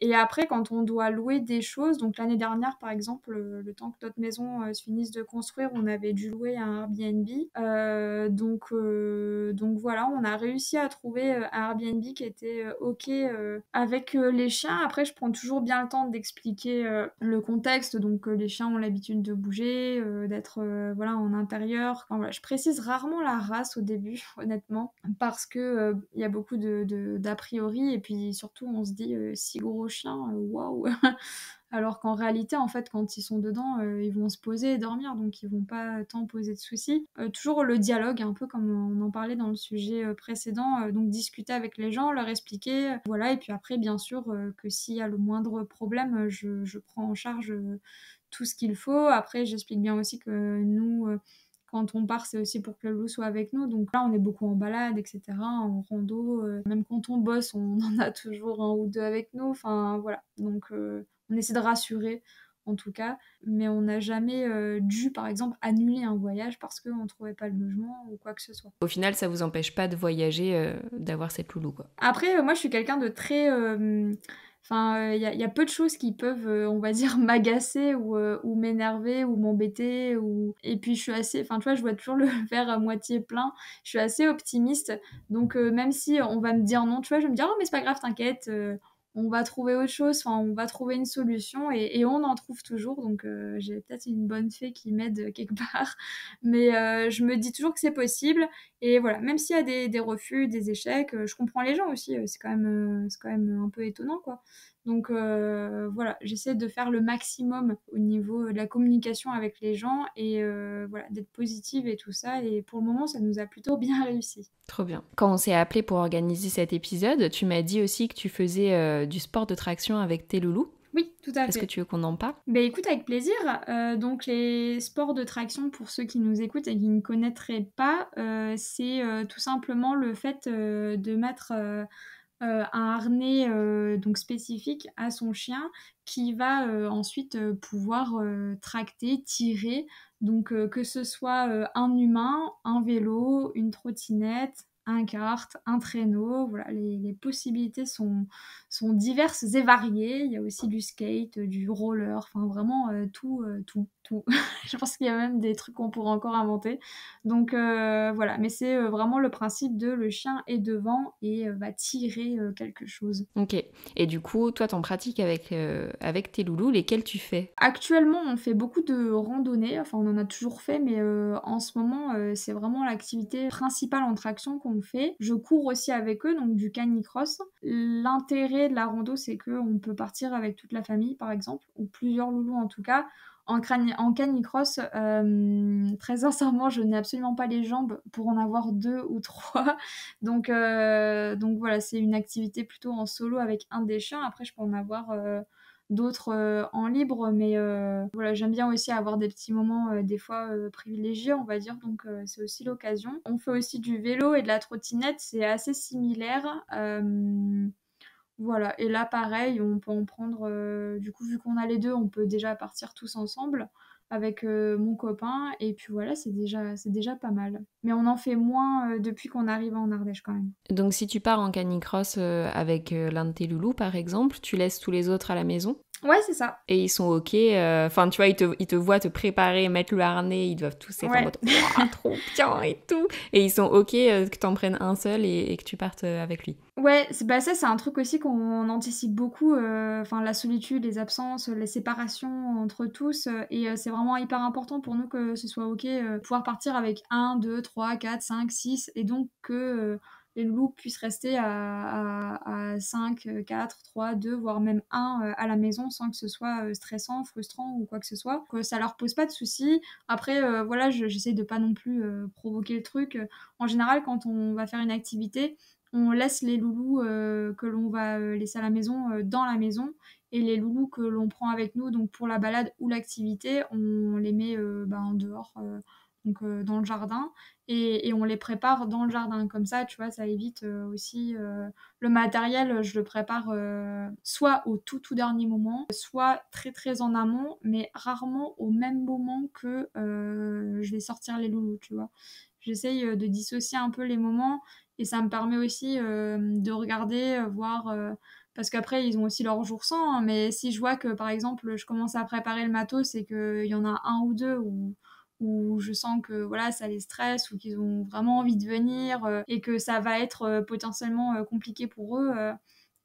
Et après, quand on doit louer des choses, donc l'année dernière, par exemple, le temps que notre maison se finisse de construire, on avait dû louer un Airbnb. Donc voilà, on a réussi à trouver un Airbnb qui était OK avec les chiens. Après, je prends toujours bien le temps d'expliquer le contexte. Donc les chiens ont l'habitude de bouger, d'être voilà, en intérieur. Enfin, voilà, je précise rarement la race au début, honnêtement, parce que il y a beaucoup d'a priori. Et puis surtout, on se dit si gros chien, waouh! Alors qu'en réalité, en fait, quand ils sont dedans, ils vont se poser et dormir, donc ils vont pas tant poser de soucis. Toujours le dialogue, un peu comme on en parlait dans le sujet précédent, donc discuter avec les gens, leur expliquer, voilà. Et puis après, bien sûr, que s'il y a le moindre problème, je prends en charge tout ce qu'il faut. Après, j'explique bien aussi que nous, quand on part, c'est aussi pour que le loup soit avec nous. Donc là, on est beaucoup en balade, etc., en rando. Même quand on bosse, on en a toujours un ou deux avec nous. Enfin, voilà. Donc, on essaie de rassurer, en tout cas. Mais on n'a jamais dû, par exemple, annuler un voyage parce qu'on ne trouvait pas le logement ou quoi que ce soit. Au final, ça vous empêche pas de voyager, d'avoir cette loulou, quoi. Après, moi, je suis quelqu'un de très... Enfin, y a peu de choses qui peuvent, on va dire, m'agacer ou m'énerver ou m'embêter. Et puis, je suis assez... Enfin, tu vois, je vois toujours le verre à moitié plein. Je suis assez optimiste. Donc, même si on va me dire non, tu vois, je vais me dire, oh, mais c'est pas grave, t'inquiète. On va trouver autre chose, enfin, on va trouver une solution et on en trouve toujours. Donc, j'ai peut-être une bonne fée qui m'aide quelque part. Mais je me dis toujours que c'est possible. Et voilà, même s'il y a des refus, des échecs, je comprends les gens aussi. C'est quand même un peu étonnant, quoi. Donc voilà, j'essaie de faire le maximum au niveau de la communication avec les gens et voilà, d'être positive et tout ça. Et pour le moment, ça nous a plutôt bien réussi. Trop bien. Quand on s'est appelé pour organiser cet épisode, tu m'as dit aussi que tu faisais du sport de traction avec tes loulous. Oui, tout à fait. Est-ce que tu veux qu'on en parle? Ben écoute, avec plaisir. Donc les sports de traction, pour ceux qui nous écoutent et qui ne connaîtraient pas, c'est tout simplement le fait de mettre un harnais donc spécifique à son chien qui va ensuite pouvoir tracter, tirer. Donc que ce soit un humain, un vélo, une trottinette, un kart, un traîneau, voilà, les possibilités sont diverses et variées. Il y a aussi du skate, du roller, enfin vraiment tout, tout. Je pense qu'il y a même des trucs qu'on pourrait encore inventer. Donc voilà, mais c'est vraiment le principe de le chien est devant et va tirer quelque chose. Ok. Et du coup, toi, t'en pratiques avec tes loulous, lesquels tu fais? Actuellement, on fait beaucoup de randonnées, enfin on en a toujours fait, mais en ce moment, c'est vraiment l'activité principale en traction qu'on fait. Je cours aussi avec eux, donc du canicross. L'intérêt de la rando, c'est qu'on peut partir avec toute la famille, par exemple, ou plusieurs loulous en tout cas. En canicross, très sincèrement, je n'ai absolument pas les jambes pour en avoir deux ou trois. Donc voilà, c'est une activité plutôt en solo avec un des chiens. Après, je peux en avoir d'autres en libre, mais voilà, j'aime bien aussi avoir des petits moments des fois privilégiés, on va dire, donc c'est aussi l'occasion. On fait aussi du vélo et de la trottinette, c'est assez similaire. Voilà, et là pareil, on peut en prendre, du coup, vu qu'on a les deux, on peut déjà partir tous ensemble avec mon copain, et puis voilà, c'est déjà pas mal. Mais on en fait moins depuis qu'on arrive en Ardèche quand même. Donc, si tu pars en canicross avec l'un de tes loulous, par exemple, tu laisses tous les autres à la maison? Ouais, c'est ça. Et ils sont ok. Enfin, tu vois, ils te voient te préparer, mettre le harnais, ils doivent tous être en Ouais. mode Ouah, trop bien et tout. Et ils sont ok que t'en prennes un seul et que tu partes avec lui. Ouais, bah ça c'est un truc aussi qu'on anticipe beaucoup, enfin la solitude, les absences, les séparations entre tous, et c'est vraiment hyper important pour nous que ce soit OK, pouvoir partir avec un, 2, 3, 4, 5, 6, et donc que les loulous puissent rester à 5, 4, 3, 2, voire même un à la maison sans que ce soit stressant, frustrant ou quoi que ce soit, que ça leur pose pas de soucis. Après, voilà, j'essaie de pas non plus provoquer le truc. En général, quand on va faire une activité, on laisse les loulous que l'on va laisser à la maison dans la maison, et les loulous que l'on prend avec nous donc pour la balade ou l'activité, on les met en dehors, donc dans le jardin, et on les prépare dans le jardin. Comme ça, tu vois, ça évite aussi le matériel, je le prépare soit au tout dernier moment, soit très très en amont, mais rarement au même moment que je vais sortir les loulous, tu vois. j'essaye de dissocier un peu les moments et ça me permet aussi de regarder, voir, parce qu'après ils ont aussi leurs jours sans, hein, mais si je vois que par exemple je commence à préparer le matos et qu'il y en a un ou deux où je sens que voilà ça les stresse ou qu'ils ont vraiment envie de venir et que ça va être potentiellement compliqué pour eux,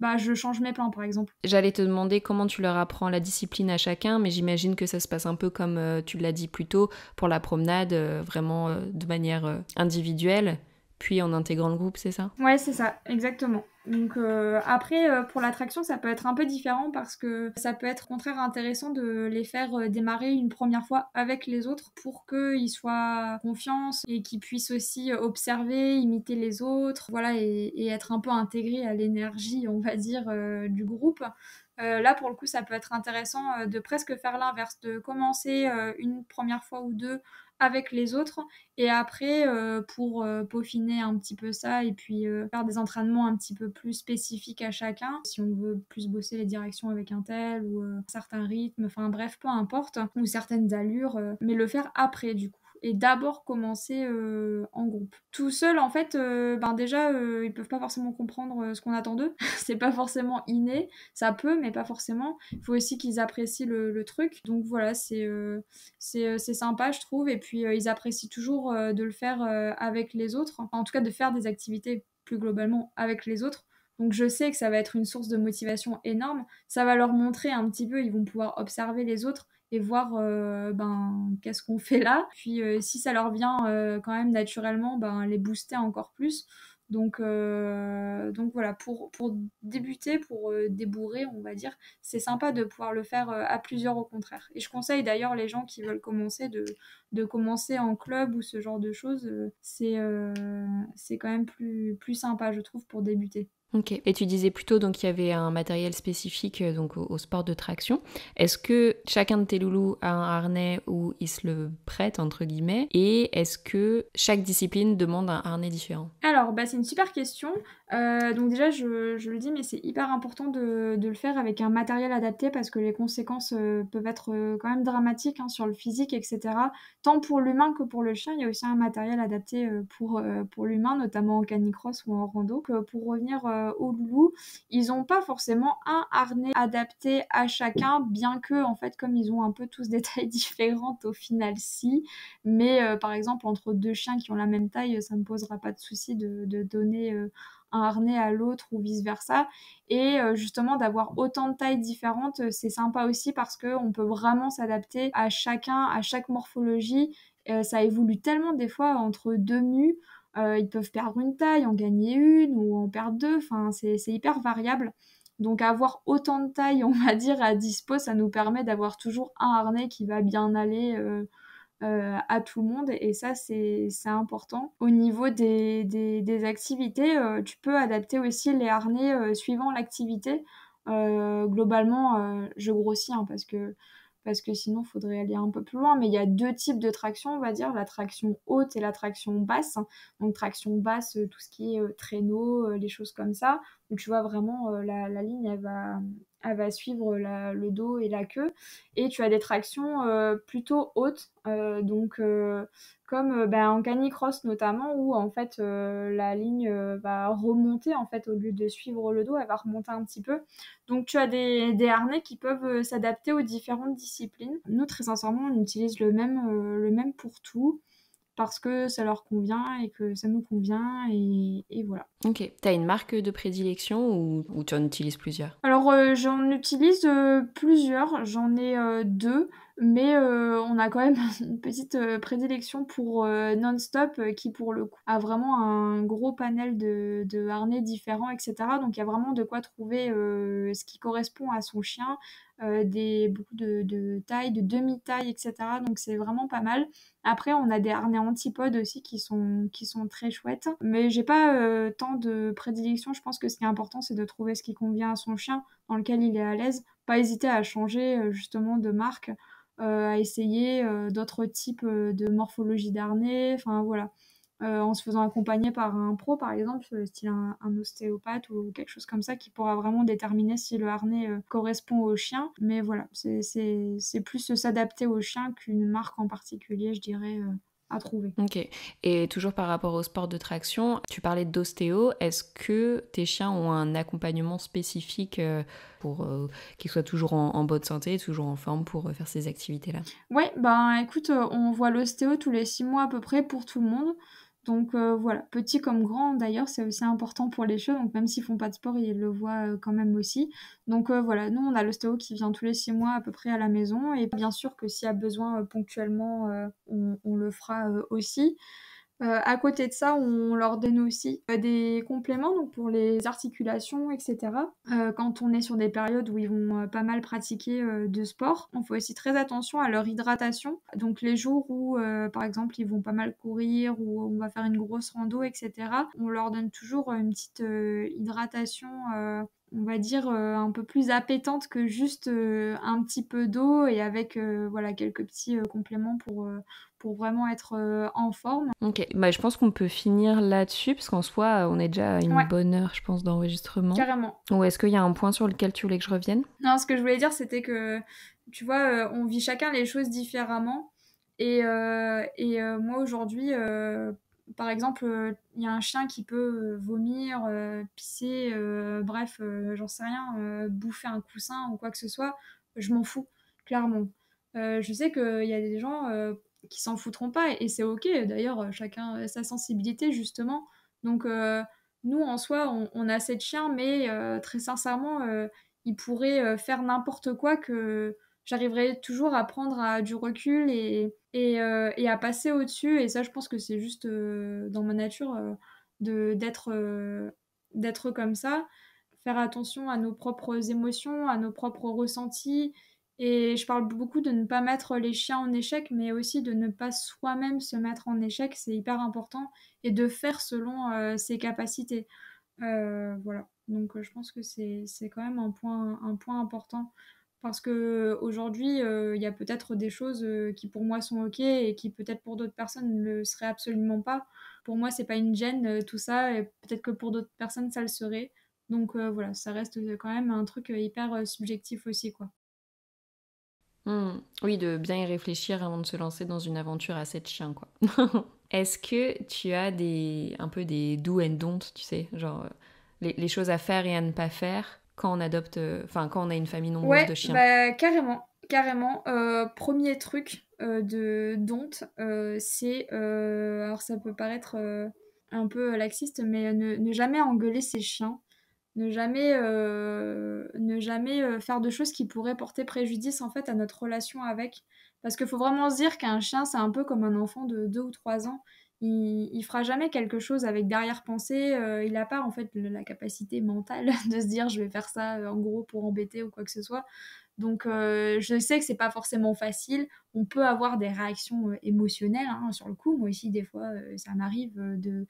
bah je change mes plans par exemple. J'allais te demander comment tu leur apprends la discipline à chacun, mais j'imagine que ça se passe un peu comme tu l'as dit plus tôt, pour la promenade, vraiment de manière individuelle, puis en intégrant le groupe, c'est ça? Ouais, c'est ça, exactement. Donc après, pour l'attraction, ça peut être un peu différent parce que ça peut être au contraire intéressant de les faire démarrer une première fois avec les autres pour qu'ils soient confiance et qu'ils puissent aussi observer, imiter les autres, voilà, et être un peu intégrés à l'énergie, on va dire, du groupe. Là, pour le coup, ça peut être intéressant de presque faire l'inverse, de commencer une première fois ou deux avec les autres et après, pour peaufiner un petit peu ça et puis faire des entraînements un petit peu plus spécifiques à chacun, si on veut plus bosser les directions avec un tel ou certains rythmes, enfin bref, peu importe, ou certaines allures, mais le faire après du coup. Et d'abord commencer en groupe. Tout seul, en fait, ben déjà, ils peuvent pas forcément comprendre ce qu'on attend d'eux. C'est pas forcément inné, ça peut, mais pas forcément. Il faut aussi qu'ils apprécient le truc. Donc voilà, c'est sympa, je trouve. Et puis, ils apprécient toujours de le faire avec les autres. Enfin, en tout cas, de faire des activités plus globalement avec les autres. Donc je sais que ça va être une source de motivation énorme. Ça va leur montrer un petit peu, ils vont pouvoir observer les autres et voir ben, qu'est-ce qu'on fait là. Puis si ça leur vient quand même naturellement, ben, les booster encore plus. Donc voilà, pour débuter, pour débourrer, on va dire, c'est sympa de pouvoir le faire à plusieurs au contraire. Et je conseille d'ailleurs les gens qui veulent commencer de commencer en club ou ce genre de choses. C'est quand même plus sympa, je trouve, pour débuter. Ok. Et tu disais plutôt donc qu'il y avait un matériel spécifique donc au sport de traction. Est-ce que chacun de tes loulous a un harnais où il se le prête entre guillemets et est-ce que chaque discipline demande un harnais différent? Alors, bah, c'est une super question. Donc déjà, je le dis, mais c'est hyper important de le faire avec un matériel adapté parce que les conséquences peuvent être quand même dramatiques hein, sur le physique, etc. Tant pour l'humain que pour le chien, il y a aussi un matériel adapté pour l'humain, notamment en canicross ou en rando. Donc, pour revenir au loulou, ils n'ont pas forcément un harnais adapté à chacun, bien que, en fait, comme ils ont un peu tous des tailles différentes, au final, si. Mais par exemple, entre deux chiens qui ont la même taille, ça ne me posera pas de souci de donner un harnais à l'autre ou vice-versa. Et justement, d'avoir autant de tailles différentes, c'est sympa aussi parce qu'on peut vraiment s'adapter à chacun, à chaque morphologie. Ça évolue tellement des fois entre deux mus. Ils peuvent perdre une taille, en gagner une ou en perdre deux. Enfin, c'est hyper variable. Donc avoir autant de tailles, on va dire, à dispo, ça nous permet d'avoir toujours un harnais qui va bien aller à tout le monde et ça c'est important. Au niveau des activités, tu peux adapter aussi les harnais suivant l'activité. Globalement, je grossis hein, parce que sinon il faudrait aller un peu plus loin, mais il y a deux types de traction, on va dire, la traction haute et la traction basse. Donc traction basse, tout ce qui est traîneau, les choses comme ça, où tu vois vraiment la ligne, elle va suivre le dos et la queue. Et tu as des tractions plutôt hautes, comme ben, en canicross notamment, où en fait la ligne va remonter en fait au lieu de suivre le dos, elle va remonter un petit peu. Donc tu as des harnais qui peuvent s'adapter aux différentes disciplines. Nous très sincèrement on utilise le même pour tout parce que ça leur convient et que ça nous convient et voilà. Ok. T'as une marque de prédilection ou tu en utilises plusieurs? Alors j'en utilise plusieurs, j'en ai deux, mais on a quand même une petite prédilection pour Non-Stop qui pour le coup a vraiment un gros panel de harnais différents, etc. Donc il y a vraiment de quoi trouver ce qui correspond à son chien, beaucoup de tailles, de demi-tailles, etc. Donc c'est vraiment pas mal. Après, on a des harnais antipodes aussi qui sont très chouettes. Mais j'ai pas tant de prédilection. Je pense que ce qui est important, c'est de trouver ce qui convient à son chien, dans lequel il est à l'aise. Pas hésiter à changer justement de marque, à essayer d'autres types de morphologie d'harnais. Enfin voilà. En se faisant accompagner par un pro, par exemple, style un ostéopathe ou quelque chose comme ça, qui pourra vraiment déterminer si le harnais correspond au chien. Mais voilà, c'est plus s'adapter au chien qu'une marque en particulier, je dirais, à trouver. Ok. Et toujours par rapport au sport de traction, tu parlais d'ostéo. Est-ce que tes chiens ont un accompagnement spécifique pour qu'ils soient toujours en bonne santé, toujours en forme pour faire ces activités-là? Ouais, ben écoute, on voit l'ostéo tous les 6 mois à peu près pour tout le monde. Donc voilà, petit comme grand d'ailleurs, c'est aussi important pour les chiots. Donc même s'ils font pas de sport, ils le voient quand même aussi. Donc voilà, nous on a l'ostéo qui vient tous les 6 mois à peu près à la maison. Et bien sûr que s'il y a besoin ponctuellement, on le fera aussi. À côté de ça, on leur donne aussi des compléments donc pour les articulations, etc. Quand on est sur des périodes où ils vont pas mal pratiquer de sport, on fait aussi très attention à leur hydratation. Donc les jours où, par exemple, ils vont pas mal courir ou on va faire une grosse rando, etc., on leur donne toujours une petite hydratation, on va dire, un peu plus appétante que juste un petit peu d'eau et avec voilà, quelques petits compléments pour vraiment être en forme. Ok, bah, je pense qu'on peut finir là-dessus, parce qu'en soi, on est déjà à une Ouais, bonne heure, je pense, d'enregistrement. carrément. Ou est-ce qu'il y a un point sur lequel tu voulais que je revienne? Non, ce que je voulais dire, c'était que, tu vois, on vit chacun les choses différemment. Et moi, aujourd'hui, par exemple, il y a un chien qui peut vomir, pisser, bref, j'en sais rien, bouffer un coussin ou quoi que ce soit. Je m'en fous, clairement. Je sais qu'il y a des gens qui s'en foutront pas et c'est ok. D'ailleurs, chacun a sa sensibilité, justement. Donc, nous, en soi, on a 7 chiens, mais très sincèrement, ils pourraient faire n'importe quoi que j'arriverai toujours à prendre du recul et à passer au-dessus. Et ça, je pense que c'est juste dans ma nature d'être comme ça. Faire attention à nos propres émotions, à nos propres ressentis. Et je parle beaucoup de ne pas mettre les chiens en échec, mais aussi de ne pas soi-même se mettre en échec. C'est hyper important. Et de faire selon ses capacités. Voilà. Donc je pense que c'est quand même un point important. Parce que aujourd'hui, il y a peut-être des choses qui pour moi sont ok et qui peut-être pour d'autres personnes ne le seraient absolument pas. Pour moi, c'est pas une gêne tout ça, et peut-être que pour d'autres personnes ça le serait. Donc voilà, ça reste quand même un truc hyper subjectif aussi, quoi. Oui, de bien y réfléchir avant de se lancer dans une aventure à 7 chiens, quoi. Est-ce que tu as un peu des do and don't, tu sais, genre les choses à faire et à ne pas faire quand on adopte, enfin quand on a une famille nombreuse Ouais, de chiens? bah carrément, carrément. Premier truc de dompte, c'est, alors ça peut paraître un peu laxiste, mais ne jamais engueuler ses chiens, ne jamais faire de choses qui pourraient porter préjudice en fait à notre relation avec. Parce qu'il faut vraiment se dire qu'un chien, c'est un peu comme un enfant de 2 ou 3 ans. Il fera jamais quelque chose avec derrière-pensée. Il n'a pas en fait la capacité mentale de se dire je vais faire ça en gros pour embêter ou quoi que ce soit. Donc je sais que c'est pas forcément facile. On peut avoir des réactions émotionnelles hein, sur le coup. Moi aussi, des fois, ça m'arrive de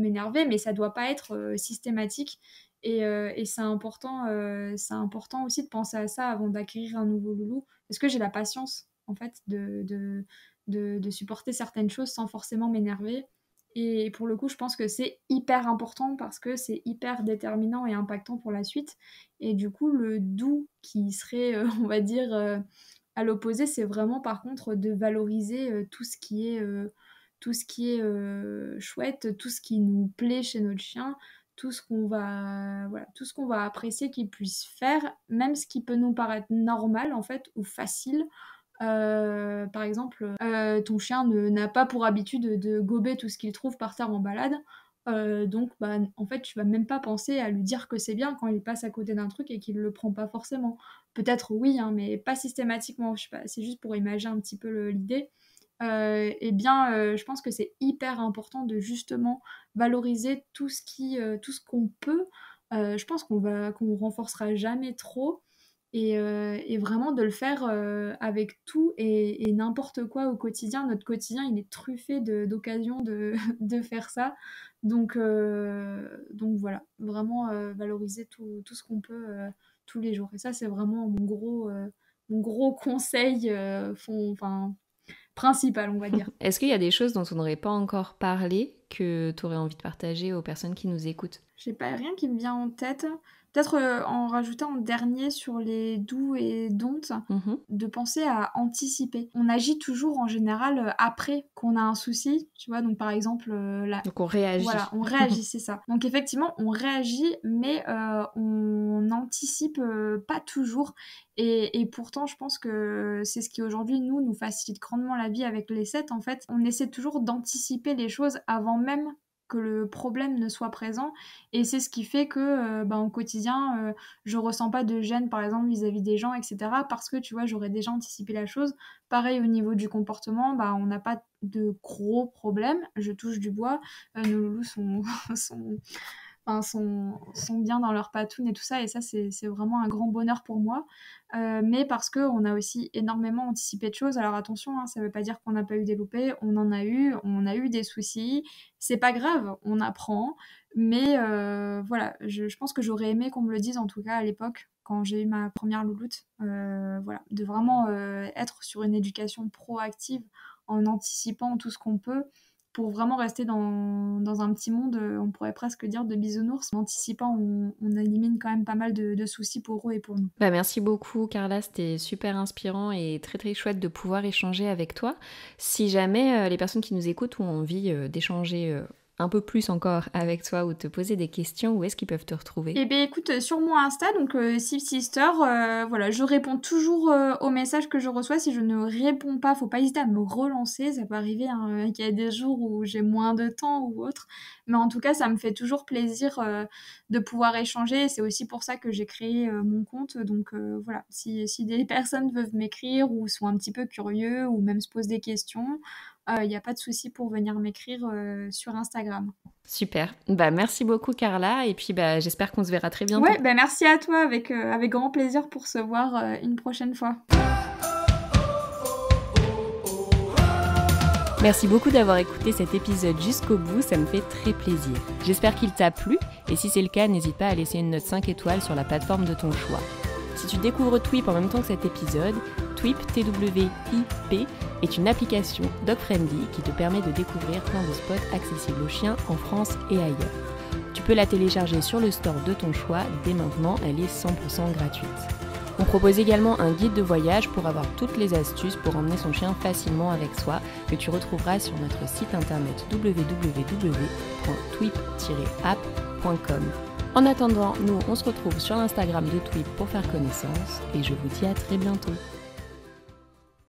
m'énerver, mais ça doit pas être systématique. Et c'est important aussi de penser à ça avant d'acquérir un nouveau loulou. Parce que j'ai la patience, en fait, de supporter certaines choses sans forcément m'énerver. Et pour le coup, je pense que c'est hyper important parce que c'est hyper déterminant et impactant pour la suite. Et du coup, le doux qui serait, on va dire, à l'opposé, c'est vraiment par contre de valoriser tout ce qui est chouette, tout ce qui nous plaît chez notre chien, voilà, tout ce qu'on va apprécier qu'il puisse faire, même ce qui peut nous paraître normal en fait ou facile. Par exemple, ton chien n'a pas pour habitude de gober tout ce qu'il trouve par terre en balade. Donc, bah, en fait, tu vas même pas penser à lui dire que c'est bien quand il passe à côté d'un truc et qu'il le prend pas forcément. Peut-être oui, hein, mais pas systématiquement. Je sais pas, c'est juste pour imaginer un petit peu l'idée. Eh bien, je pense que c'est hyper important de justement valoriser tout ce qu'on peut. Je pense qu'on renforcera jamais trop et vraiment de le faire avec tout et n'importe quoi au quotidien. Notre quotidien, il est truffé d'occasions de faire ça. Donc voilà, vraiment valoriser tout ce qu'on peut tous les jours. Et ça, c'est vraiment mon gros conseil enfin, principal, on va dire. Est-ce qu'il y a des choses dont on n'aurait pas encore parlé que tu aurais envie de partager aux personnes qui nous écoutent? J'ai pas rien qui me vient en tête. Peut-être en rajouter en dernier sur les do et don't, de penser à anticiper. On agit toujours en général après qu'on a un souci, tu vois, donc par exemple... Donc on réagit. Voilà, on réagit, c'est ça. Donc effectivement, on réagit, mais on n'anticipe pas toujours. Et pourtant, je pense que c'est ce qui aujourd'hui, nous facilite grandement la vie avec les 7. En fait, on essaie toujours d'anticiper les choses avant même que le problème ne soit présent. Et c'est ce qui fait que, au quotidien, je ressens pas de gêne, par exemple, vis-à-vis des gens, etc. Parce que, tu vois, j'aurais déjà anticipé la chose. Pareil, au niveau du comportement, on n'a pas de gros problèmes. Je touche du bois. Nos loulous sont bien dans leur patoune et tout ça, et ça c'est vraiment un grand bonheur pour moi, mais parce qu'on a aussi énormément anticipé de choses. Alors attention, hein, ça veut pas dire qu'on n'a pas eu des loupés, on a eu des soucis, c'est pas grave, on apprend, mais voilà, je pense que j'aurais aimé qu'on me le dise, en tout cas à l'époque, quand j'ai eu ma première louloute, voilà, de vraiment être sur une éducation proactive, en anticipant tout ce qu'on peut, pour vraiment rester dans un petit monde, on pourrait presque dire de bisounours. En anticipant, on élimine quand même pas mal de soucis pour eux et pour nous. Merci beaucoup Carla, c'était super inspirant et très très chouette de pouvoir échanger avec toi. Si jamais les personnes qui nous écoutent ont envie d'échanger un peu plus encore avec toi ou te poser des questions, où est-ce qu'ils peuvent te retrouver? Eh bien écoute, sur mon Insta, donc Sip Sister, voilà, je réponds toujours aux messages que je reçois. Si je ne réponds pas, faut pas hésiter à me relancer. Ça peut arriver qu'il y a des jours où j'ai moins de temps ou autre, mais en tout cas ça me fait toujours plaisir de pouvoir échanger. C'est aussi pour ça que j'ai créé mon compte, donc voilà, si des personnes veulent m'écrire ou sont un petit peu curieux ou même se posent des questions, il n'y a pas de souci pour venir m'écrire sur Instagram. Super, merci beaucoup Carla, et puis j'espère qu'on se verra très bientôt. Ouais, merci à toi, avec grand plaisir pour se voir une prochaine fois. Merci beaucoup d'avoir écouté cet épisode jusqu'au bout, ça me fait très plaisir. J'espère qu'il t'a plu, et si c'est le cas, n'hésite pas à laisser une note 5 étoiles sur la plateforme de ton choix. Si tu découvres Twip en même temps que cet épisode, Twip, T-W-I-P, est une application dog-friendly qui te permet de découvrir plein de spots accessibles aux chiens en France et ailleurs. Tu peux la télécharger sur le store de ton choix, dès maintenant, elle est 100% gratuite. On propose également un guide de voyage pour avoir toutes les astuces pour emmener son chien facilement avec soi, que tu retrouveras sur notre site internet www.twip-app.com. En attendant, nous on se retrouve sur l'Instagram de Twip pour faire connaissance, et je vous dis à très bientôt.